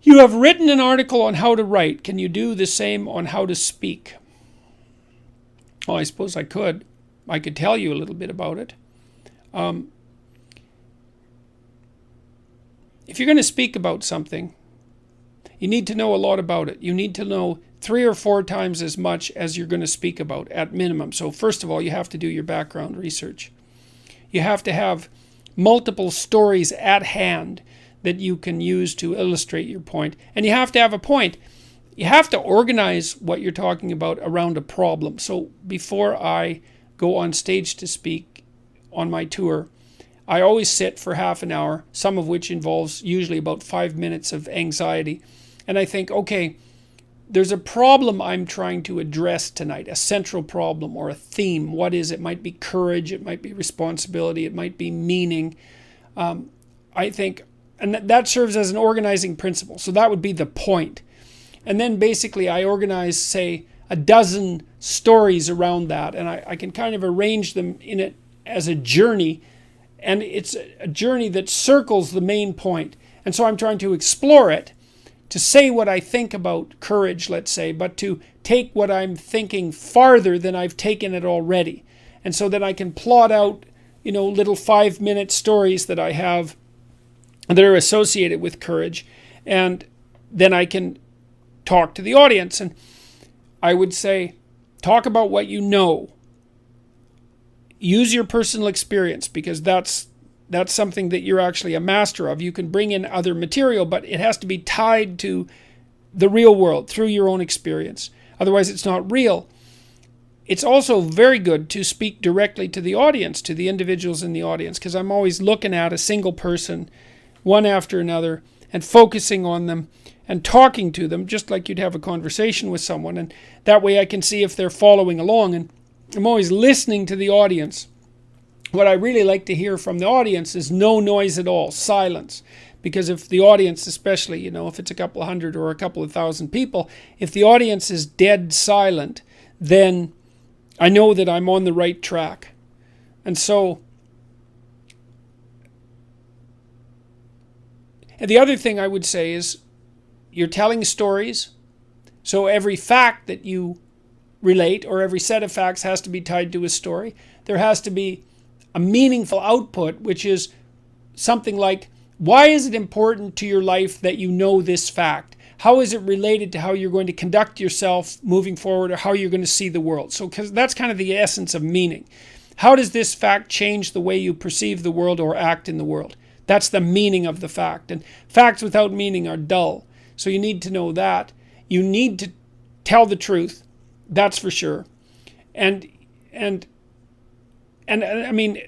You have written an article on how to write. Can you do the same on how to speak? Well, I suppose I could. I could tell you a little bit about it. If you're going to speak about something, you need to know a lot about it. You need to know 3 or 4 times as much as you're going to speak about at minimum. So first of all, you have to do your background research. You have to have multiple stories at hand that you can use to illustrate your point. And you have to have a point. You have to organize what you're talking about around a problem. So before I go on stage to speak on my tour, I always sit for half an hour, some of which involves usually about 5 minutes of anxiety. And I think, okay, there's a problem I'm trying to address tonight, a central problem or a theme. What is it? It might be courage, it might be responsibility, it might be meaning. I think, and that serves as an organizing principle. So that would be the point. And then basically I organize, say, a dozen stories around that, and I can kind of arrange them in it as a journey, and it's a journey that circles the main point. And so I'm trying to explore it, to say what I think about courage, let's say, but to take what I'm thinking farther than I've taken it already. And so that I can plot out, little 5-minute stories that I have that are associated with courage. And then I can talk to the audience. And I would say, talk about what you know. Use your personal experience, because that's something that you're actually a master of. You can bring in other material, but it has to be tied to the real world through your own experience. Otherwise, it's not real. It's also very good to speak directly to the audience, to the individuals in the audience, because I'm always looking at a single person, one after another, and focusing on them and talking to them just like you'd have a conversation with someone. And that way I can see if they're following along. And I'm always listening to the audience. What I really like to hear from the audience is no noise at all, silence. Because if the audience, especially, if it's a couple of hundred or a couple of thousand people, if the audience is dead silent, then I know that I'm on the right track. And so, and the other thing I would say is, you're telling stories, so every fact that you relate, or every set of facts, has to be tied to a story. There has to be a meaningful output, which is something like, why is it important to your life that you know this fact? How is it related to how you're going to conduct yourself moving forward, or how you're going to see the world? So, because that's kind of the essence of meaning. How does this fact change the way you perceive the world or act in the world? That's the meaning of the fact. And facts without meaning are dull. So you need to know that. You need to tell the truth. That's for sure. And I mean,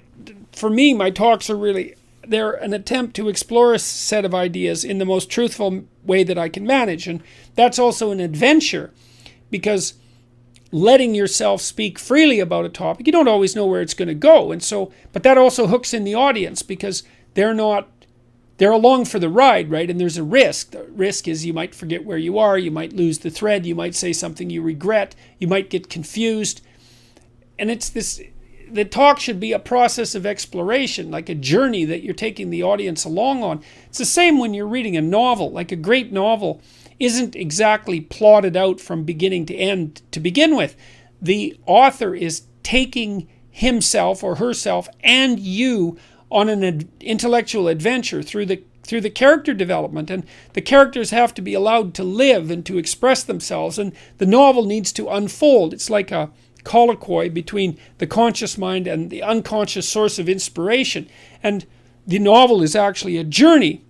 for me, my talks are really, they're an attempt to explore a set of ideas in the most truthful way that I can manage. And that's also an adventure, because letting yourself speak freely about a topic, you don't always know where it's going to go. And so, but that also hooks in the audience, because they're along for the ride, right? And there's a risk. The risk is you might forget where you are, you might lose the thread, you might say something you regret, you might get confused. And the talk should be a process of exploration, like a journey that you're taking the audience along on. It's the same when you're reading a novel. Like, a great novel isn't exactly plotted out from beginning to end to begin with. The author is taking himself or herself and you on an intellectual adventure through the character development, and the characters have to be allowed to live and to express themselves, and the novel needs to unfold. It's like a colloquy between the conscious mind and the unconscious source of inspiration, and the novel is actually a journey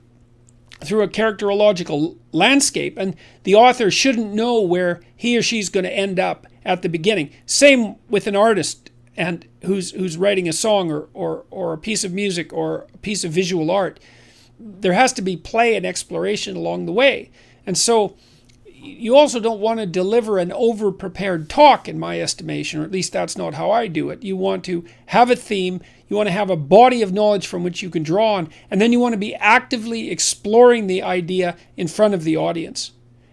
through a characterological landscape, and the author shouldn't know where he or she's going to end up at the beginning. Same with an artist and who's writing a song or a piece of music or a piece of visual art. There has to be play and exploration along the way. And so you also don't want to deliver an over-prepared talk, in my estimation, or at least that's not how I do it. You want to have a theme, you want to have a body of knowledge from which you can draw on, and then you want to be actively exploring the idea in front of the audience.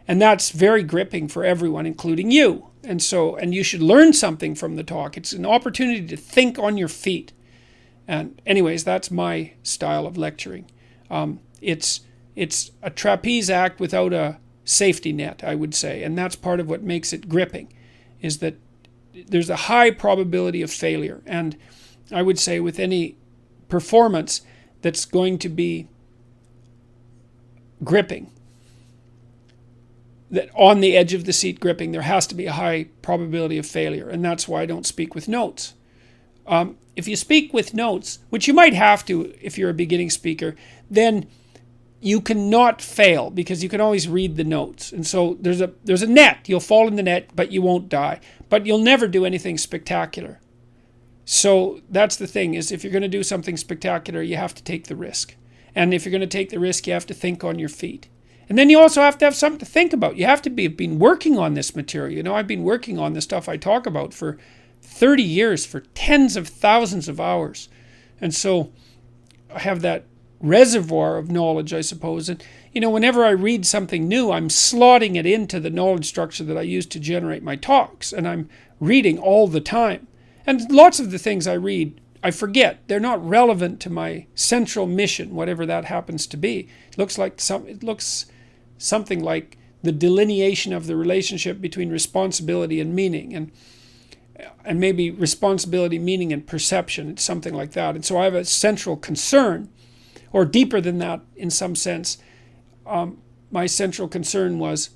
And that's very gripping for everyone, including you. And you should learn something from the talk. It's an opportunity to think on your feet. And anyways, that's my style of lecturing. It's It's a trapeze act without a safety net, I would say. And that's part of what makes it gripping, is that there's a high probability of failure. And I would say with any performance that's going to be gripping, that on the edge of the seat gripping, there has to be a high probability of failure. And that's why I don't speak with notes. If you speak with notes, which you might have to if you're a beginning speaker, then you cannot fail because you can always read the notes. And so there's a net. You'll fall in the net, but you won't die. But you'll never do anything spectacular. So that's the thing, is if you're going to do something spectacular, you have to take the risk. And if you're going to take the risk, you have to think on your feet. And then you also have to have something to think about. You have to have been working on this material. You know, I've been working on the stuff I talk about for 30 years, for tens of thousands of hours. And so I have that reservoir of knowledge, I suppose. And, you know, whenever I read something new, I'm slotting it into the knowledge structure that I use to generate my talks. And I'm reading all the time. And lots of the things I read, I forget. They're not relevant to my central mission, whatever that happens to be. It looks something like the delineation of the relationship between responsibility and meaning, and maybe responsibility, meaning, and perception. It's something like that. And so I have a central concern, or deeper than that in some sense. My central concern was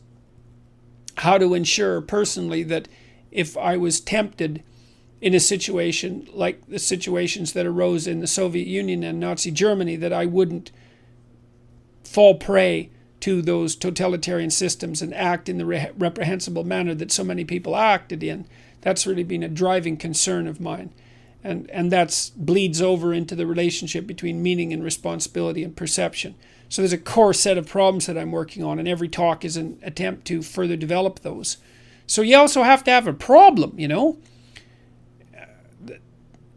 how to ensure personally that if I was tempted in a situation like the situations that arose in the Soviet Union and Nazi Germany, that I wouldn't fall prey to those totalitarian systems and act in the reprehensible manner that so many people acted in. That's really been a driving concern of mine. And that bleeds over into the relationship between meaning and responsibility and perception. So there's a core set of problems that I'm working on, and every talk is an attempt to further develop those. So you also have to have a problem, you know.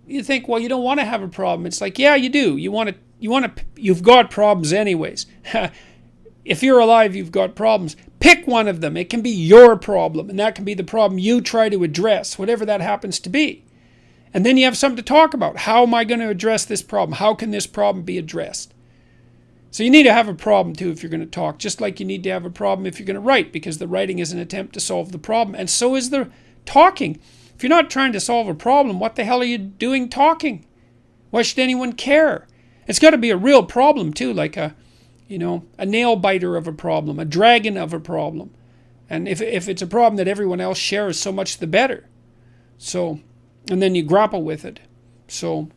You think, well, you don't want to have a problem. It's like, yeah, you do. You've got problems anyways. If you're alive, you've got problems. Pick one of them. It can be your problem, and that can be the problem you try to address, whatever that happens to be. And then you have something to talk about. How am I going to address this problem? How can this problem be addressed? So you need to have a problem too if you're going to talk, just like you need to have a problem if you're going to write, because the writing is an attempt to solve the problem, and so is the talking. If you're not trying to solve a problem, what the hell are you doing talking? Why should anyone care? It's got to be a real problem too, like a nail biter of a problem, a dragon of a problem. And if it's a problem that everyone else shares, so much the better. So, and then you grapple with it. So